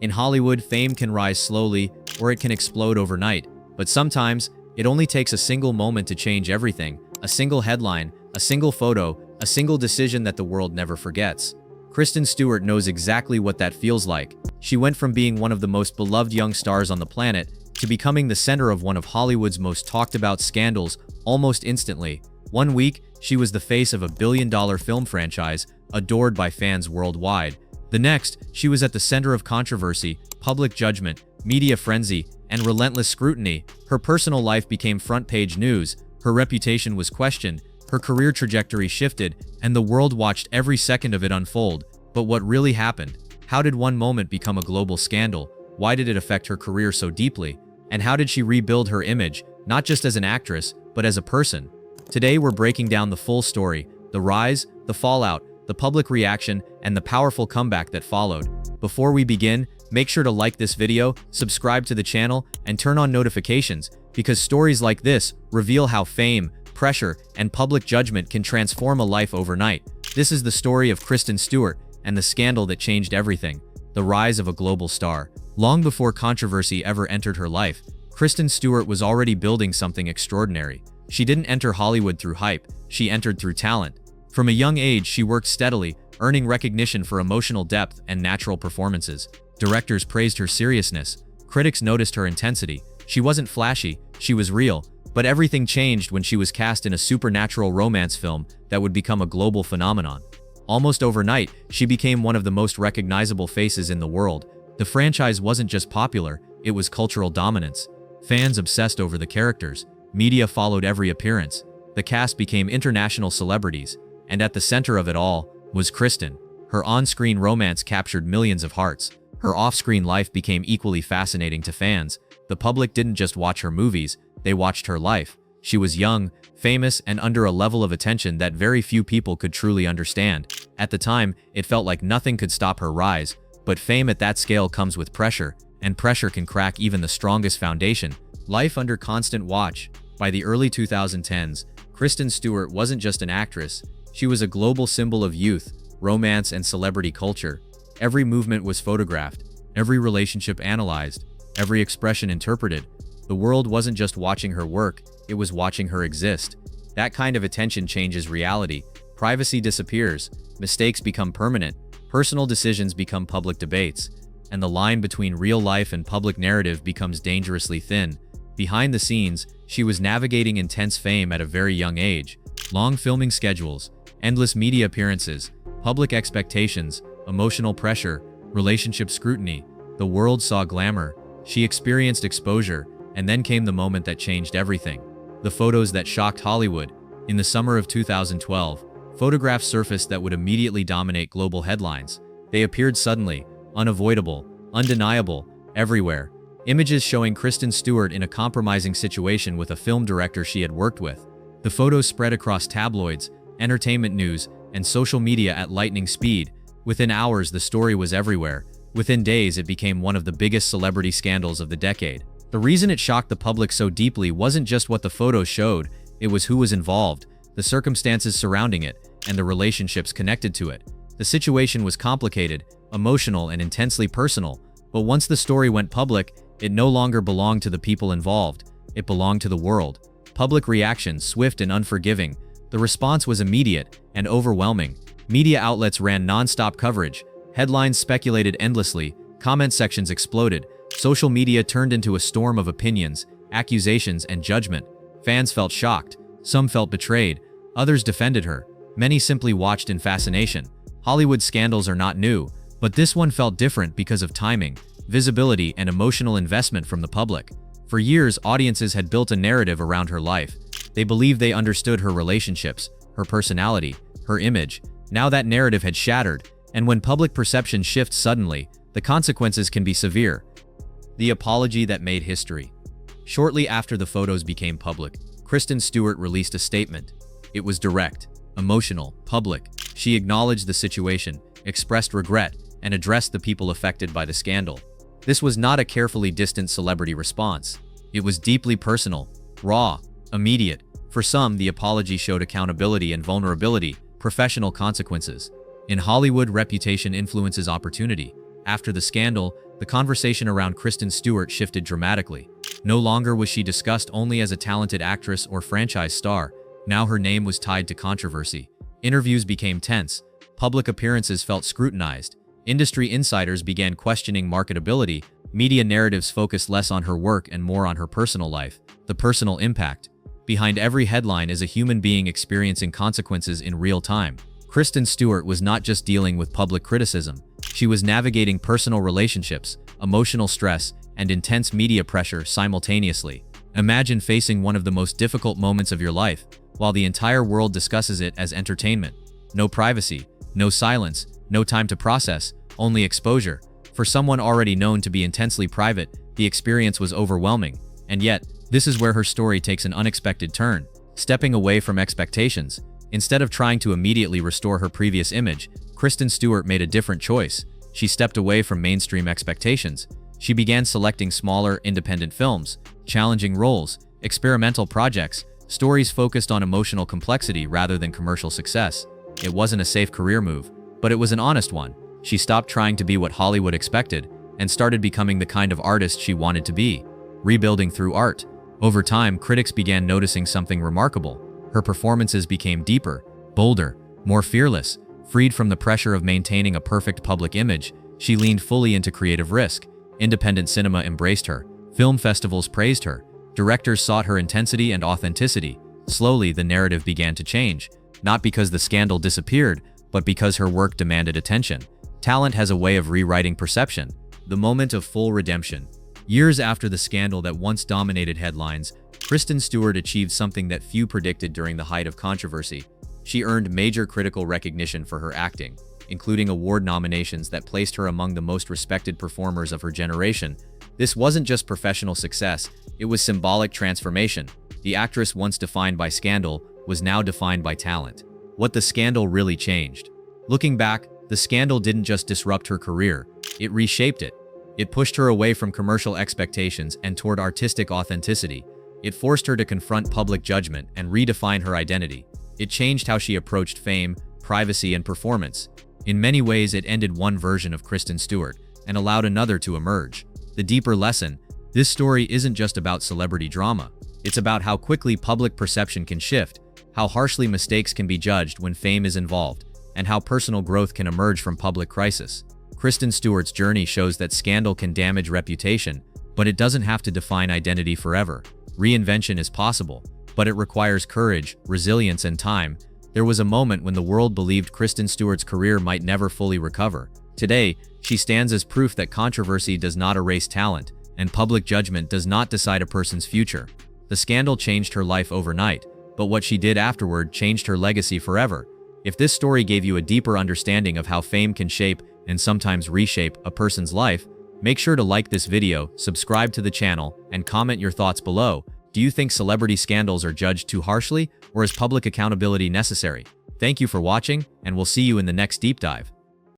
In Hollywood, fame can rise slowly or it can explode overnight, but sometimes it only takes a single moment to change everything, a single headline, a single photo, a single decision that the world never forgets. Kristen Stewart knows exactly what that feels like. She went from being one of the most beloved young stars on the planet to becoming the center of one of Hollywood's most talked about scandals almost instantly. One week, she was the face of a billion-dollar film franchise, adored by fans worldwide. The next, she was at the center of controversy, public judgment, media frenzy, and relentless scrutiny. Her personal life became front-page news, her reputation was questioned, her career trajectory shifted, and the world watched every second of it unfold. But what really happened? How did one moment become a global scandal? Why did it affect her career so deeply? And how did she rebuild her image, not just as an actress, but as a person? Today we're breaking down the full story, the rise, the fallout, the public reaction, and the powerful comeback that followed. Before we begin, make sure to like this video, subscribe to the channel, and turn on notifications, because stories like this reveal how fame, pressure, and public judgment can transform a life overnight. This is the story of Kristen Stewart and the scandal that changed everything, the rise of a global star. Long before controversy ever entered her life, Kristen Stewart was already building something extraordinary. She didn't enter Hollywood through hype, she entered through talent. From a young age, she worked steadily, earning recognition for emotional depth and natural performances. Directors praised her seriousness. Critics noticed her intensity. She wasn't flashy, she was real. But everything changed when she was cast in a supernatural romance film that would become a global phenomenon. Almost overnight, she became one of the most recognizable faces in the world. The franchise wasn't just popular, it was cultural dominance. Fans obsessed over the characters. Media followed every appearance. The cast became international celebrities. And at the center of it all was Kristen. Her on-screen romance captured millions of hearts. Her off-screen life became equally fascinating to fans. The public didn't just watch her movies, they watched her life. She was young, famous, and under a level of attention that very few people could truly understand. At the time, it felt like nothing could stop her rise. But fame at that scale comes with pressure, and pressure can crack even the strongest foundation. Life under constant watch. By the early 2010s, Kristen Stewart wasn't just an actress, she was a global symbol of youth, romance, and celebrity culture. Every movement was photographed, every relationship analyzed, every expression interpreted. The world wasn't just watching her work, it was watching her exist. That kind of attention changes reality. Privacy disappears, mistakes become permanent, personal decisions become public debates, and the line between real life and public narrative becomes dangerously thin. Behind the scenes, she was navigating intense fame at a very young age. Long filming schedules, endless media appearances, public expectations, emotional pressure, relationship scrutiny. The world saw glamour. She experienced exposure, and then came the moment that changed everything. The photos that shocked Hollywood. In the summer of 2012, photographs surfaced that would immediately dominate global headlines. They appeared suddenly, unavoidable, undeniable, everywhere. Images showing Kristen Stewart in a compromising situation with a film director she had worked with. The photos spread across tabloids, entertainment news, and social media at lightning speed. Within hours, the story was everywhere. Within days, it became one of the biggest celebrity scandals of the decade. The reason it shocked the public so deeply wasn't just what the photos showed, it was who was involved, the circumstances surrounding it, and the relationships connected to it. The situation was complicated, emotional, and intensely personal, but once the story went public, it no longer belonged to the people involved, it belonged to the world. Public reaction, swift and unforgiving. The response was immediate and overwhelming. Media outlets ran non-stop coverage, headlines speculated endlessly, comment sections exploded, social media turned into a storm of opinions, accusations, and judgment. Fans felt shocked, some felt betrayed, others defended her, many simply watched in fascination. Hollywood scandals are not new, but this one felt different because of timing, visibility, and emotional investment from the public. For years, audiences had built a narrative around her life. They believed they understood her relationships, her personality, her image. Now that narrative had shattered, and when public perception shifts suddenly, the consequences can be severe. The apology that made history. Shortly after the photos became public, Kristen Stewart released a statement. It was direct, emotional, public. She acknowledged the situation, expressed regret, and addressed the people affected by the scandal. This was not a carefully distant celebrity response. It was deeply personal, raw, immediate. For some, the apology showed accountability and vulnerability, professional consequences. In Hollywood, reputation influences opportunity. After the scandal, the conversation around Kristen Stewart shifted dramatically. No longer was she discussed only as a talented actress or franchise star. Now her name was tied to controversy. Interviews became tense. Public appearances felt scrutinized. Industry insiders began questioning marketability. Media narratives focused less on her work and more on her personal life. The personal impact. Behind every headline is a human being experiencing consequences in real time. Kristen Stewart was not just dealing with public criticism. She was navigating personal relationships, emotional stress, and intense media pressure simultaneously. Imagine facing one of the most difficult moments of your life, while the entire world discusses it as entertainment. No privacy, no silence, no time to process, only exposure. For someone already known to be intensely private, the experience was overwhelming. And yet, this is where her story takes an unexpected turn. Stepping away from expectations. Instead of trying to immediately restore her previous image, Kristen Stewart made a different choice. She stepped away from mainstream expectations. She began selecting smaller, independent films, challenging roles, experimental projects, stories focused on emotional complexity rather than commercial success. It wasn't a safe career move, but it was an honest one. She stopped trying to be what Hollywood expected and started becoming the kind of artist she wanted to be, rebuilding through art. Over time, critics began noticing something remarkable. Her performances became deeper, bolder, more fearless. Freed from the pressure of maintaining a perfect public image, she leaned fully into creative risk. Independent cinema embraced her. Film festivals praised her. Directors sought her intensity and authenticity. Slowly, the narrative began to change, not because the scandal disappeared, but because her work demanded attention. Talent has a way of rewriting perception. The moment of full redemption. Years after the scandal that once dominated headlines, Kristen Stewart achieved something that few predicted during the height of controversy. She earned major critical recognition for her acting, including award nominations that placed her among the most respected performers of her generation. This wasn't just professional success, it was symbolic transformation. The actress once defined by scandal was now defined by talent. What the scandal really changed. Looking back, the scandal didn't just disrupt her career, it reshaped it. It pushed her away from commercial expectations and toward artistic authenticity. It forced her to confront public judgment and redefine her identity. It changed how she approached fame, privacy, and performance. In many ways, it ended one version of Kristen Stewart and allowed another to emerge. The deeper lesson: this story isn't just about celebrity drama. It's about how quickly public perception can shift, how harshly mistakes can be judged when fame is involved, and how personal growth can emerge from public crisis. Kristen Stewart's journey shows that scandal can damage reputation, but it doesn't have to define identity forever. Reinvention is possible, but it requires courage, resilience, and time. There was a moment when the world believed Kristen Stewart's career might never fully recover. Today, she stands as proof that controversy does not erase talent, and public judgment does not decide a person's future. The scandal changed her life overnight, but what she did afterward changed her legacy forever. If this story gave you a deeper understanding of how fame can shape and sometimes reshape a person's life, make sure to like this video, subscribe to the channel, and comment your thoughts below. Do you think celebrity scandals are judged too harshly, or is public accountability necessary? Thank you for watching, and we'll see you in the next deep dive.